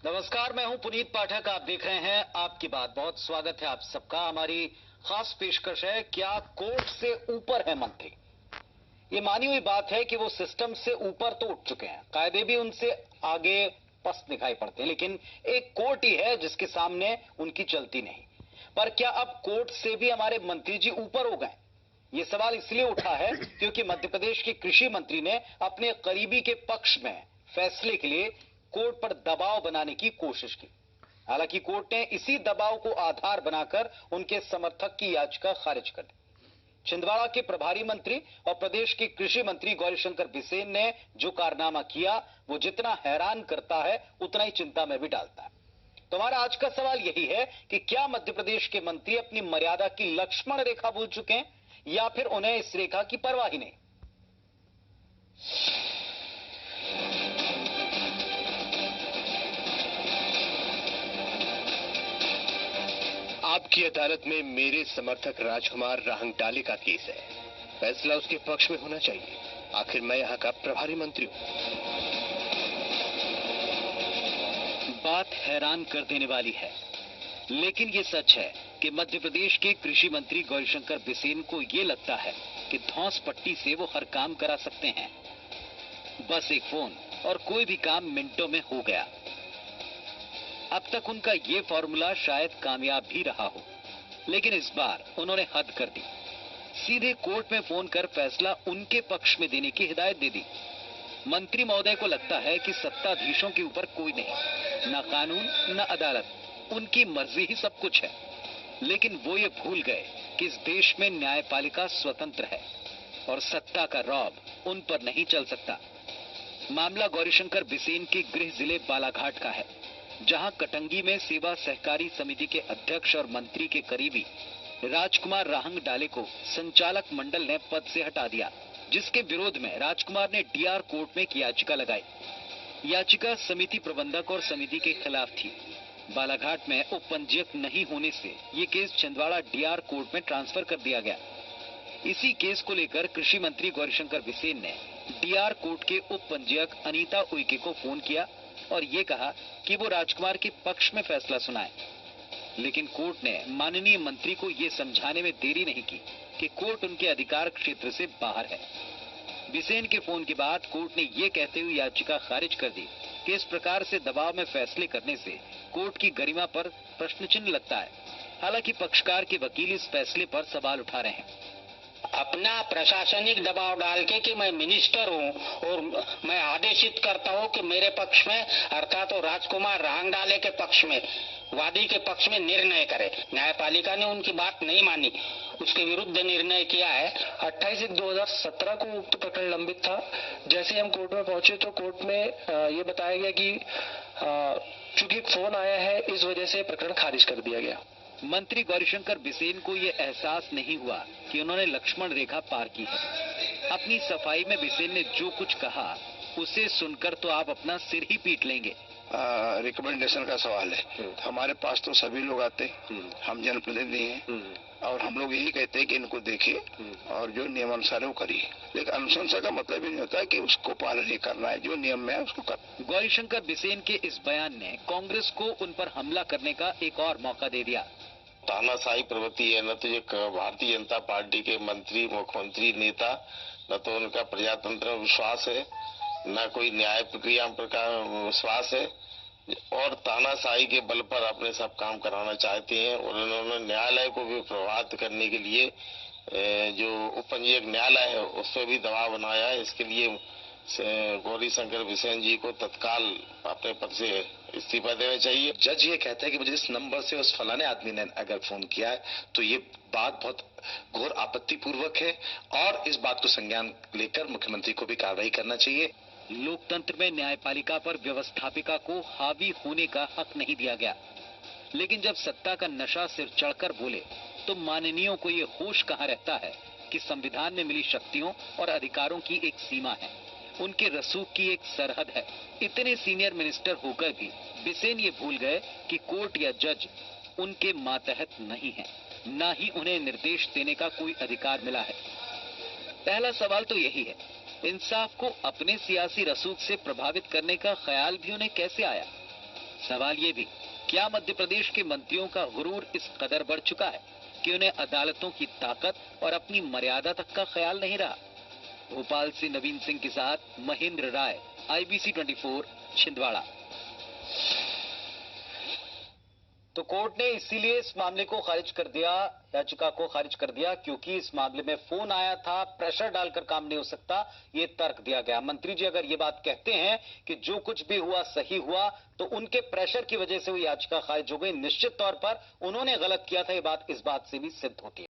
नमस्कार, मैं हूं पुनीत पाठक। आप देख रहे हैं आपकी बात। बहुत स्वागत है आप सबका। हमारी खास पेशकश है, क्या कोर्ट से ऊपर है मंत्री। ये मानी हुई बात है कि वो सिस्टम से ऊपर तो उठ चुके हैं, कायदे भी उनसे आगे पस्त दिखाई पड़ते हैं, लेकिन एक कोर्ट ही है जिसके सामने उनकी चलती नहीं। पर क्या अब कोर्ट से भी हमारे मंत्री जी ऊपर हो गए? ये सवाल इसलिए उठा है क्योंकि मध्य प्रदेश के कृषि मंत्री ने अपने करीबी के पक्ष में फैसले के लिए कोर्ट पर दबाव बनाने की कोशिश की। हालांकि कोर्ट ने इसी दबाव को आधार बनाकर उनके समर्थक की याचिका खारिज कर दी। छिंदवाड़ा के प्रभारी मंत्री और प्रदेश के कृषि मंत्री गौरीशंकर बिसेन ने जो कारनामा किया, वो जितना हैरान करता है उतना ही चिंता में भी डालता है। तो हमारा आज का सवाल यही है कि क्या मध्य प्रदेश के मंत्री अपनी मर्यादा की लक्ष्मण रेखा भूल चुके हैं या फिर उन्हें इस रेखा की परवाह ही नहीं। आपकी अदालत में मेरे समर्थक राजकुमार राहंगडाले का केस है। फैसला उसके पक्ष में होना चाहिए। आखिर मैं यहाँ का प्रभारी मंत्री हूँ। बात हैरान कर देने वाली है, लेकिन ये सच है कि मध्य प्रदेश के कृषि मंत्री गौरीशंकर बिसेन को ये लगता है कि धौंस पट्टी से वो हर काम करा सकते हैं। बस एक फोन और कोई भी काम मिनटों में हो गया। अब तक उनका ये फॉर्मूला शायद कामयाब भी रहा हो, लेकिन इस बार उन्होंने हद कर दी। सीधे कोर्ट में फोन कर फैसला उनके पक्ष में देने की हिदायत दे दी। मंत्री महोदय को लगता है कि सत्ताधीशों के ऊपर कोई नहीं, न कानून न अदालत, उनकी मर्जी ही सब कुछ है। लेकिन वो ये भूल गए कि इस देश में न्यायपालिका स्वतंत्र है और सत्ता का रौब उन पर नहीं चल सकता। मामला गौरीशंकर बिसेन के गृह जिले बालाघाट का है, जहां कटंगी में सेवा सहकारी समिति के अध्यक्ष और मंत्री के करीबी राजकुमार राहंगडाले को संचालक मंडल ने पद से हटा दिया, जिसके विरोध में राजकुमार ने डीआर कोर्ट में एक याचिका लगाई। याचिका समिति प्रबंधक और समिति के खिलाफ थी। बालाघाट में उप पंजीयक नहीं होने से ये केस छिंदवाड़ा डीआर कोर्ट में ट्रांसफर कर दिया गया। इसी केस को लेकर कृषि मंत्री गौरीशंकर बिसेन ने डीआर कोर्ट के उप पंजीयक अनीता उइके को फोन किया और ये कहा कि वो राजकुमार के पक्ष में फैसला सुनाए। लेकिन कोर्ट ने माननीय मंत्री को ये समझाने में देरी नहीं की कि कोर्ट उनके अधिकार क्षेत्र से बाहर है। बिसेन के फोन के बाद कोर्ट ने ये कहते हुए याचिका खारिज कर दी कि इस प्रकार से दबाव में फैसले करने से कोर्ट की गरिमा पर प्रश्न चिन्ह लगता है। हालांकि पक्षकार के वकील इस फैसले पर सवाल उठा रहे हैं। अपना प्रशासनिक दबाव डाल के कि मैं मिनिस्टर हूं और मैं आदेशित करता हूं कि मेरे पक्ष में अर्थात तो राजकुमार राहंगडाले के पक्ष में, वादी के पक्ष में निर्णय करे। न्यायपालिका ने उनकी बात नहीं मानी, उसके विरुद्ध निर्णय किया है। 28/1/2017 को उक्त प्रकरण लंबित था। जैसे ही हम कोर्ट में पहुंचे तो कोर्ट में ये बताया गया कि चूंकि एक फोन आया है, इस वजह से प्रकरण खारिज कर दिया गया। मंत्री गौरीशंकर बिसेन को यह एहसास नहीं हुआ कि उन्होंने लक्ष्मण रेखा पार की है। अपनी सफाई में बिसेन ने जो कुछ कहा उसे सुनकर तो आप अपना सिर ही पीट लेंगे। रिकमेंडेशन का सवाल है। हमारे पास तो सभी लोग आते हैं, हम जनप्रतिनिधि हैं और हम लोग यही कहते हैं कि इनको देखिए और जो नियमानुसार है वो करिए। लेकिन अनुशंसा का मतलब ही नहीं होता है कि उसको पालन ही करना है, जो नियम में है उसको करना। गौरीशंकर बिसेन के इस बयान ने कांग्रेस को उन पर हमला करने का एक और मौका दे दिया। तानाशाही प्रवृत्ति है। न तो ये भारतीय जनता पार्टी के मंत्री, मुख्यमंत्री, नेता, न तो उनका प्रजातंत्र में विश्वास है, न कोई न्याय प्रक्रिया का विश्वास है और तानाशाही के बल पर अपने सब काम कराना चाहते हैं। और उन्होंने न्यायालय को भी प्रभावित करने के लिए जो उपपंजीयक न्यायालय है उस पर भी दबाव बनाया है। इसके लिए गौरीशंकर बिसेन जी को तत्काल अपने पद से इस्तीफा देना चाहिए। जज ये कहता है कि मुझे इस नंबर से उस फलाने आदमी ने अगर फोन किया है तो ये बात बहुत घोर आपत्तिपूर्वक है और इस बात को संज्ञान लेकर मुख्यमंत्री को भी कार्रवाई करना चाहिए। लोकतंत्र में न्यायपालिका पर व्यवस्थापिका को हावी होने का हक नहीं दिया गया, लेकिन जब सत्ता का नशा सिर चढ़कर बोले तो माननीयों को ये होश कहाँ रहता है कि संविधान में मिली शक्तियों और अधिकारों की एक सीमा है, उनके रसूख की एक सरहद है। इतने सीनियर मिनिस्टर होकर भी बिसेन ये भूल गए कि कोर्ट या जज उनके मातहत नहीं है, न ही उन्हें निर्देश देने का कोई अधिकार मिला है। पहला सवाल तो यही है, इंसाफ को अपने सियासी रसूख से प्रभावित करने का ख्याल भी उन्हें कैसे आया? सवाल ये भी, क्या मध्य प्रदेश के मंत्रियों का गुरूर इस कदर बढ़ चुका है कि उन्हें अदालतों की ताकत और अपनी मर्यादा तक का ख्याल नहीं रहा? भोपाल से नवीन सिंह के साथ महेंद्र राय, IBC 24, छिंदवाड़ा। तो कोर्ट ने इसीलिए इस मामले को खारिज कर दिया, याचिका को खारिज कर दिया, क्योंकि इस मामले में फोन आया था, प्रेशर डालकर काम नहीं हो सकता, ये तर्क दिया गया। मंत्री जी अगर ये बात कहते हैं कि जो कुछ भी हुआ सही हुआ, तो उनके प्रेशर की वजह से वो याचिका खारिज हो गई। निश्चित तौर पर उन्होंने गलत किया था, ये बात इस बात से भी सिद्ध होती है।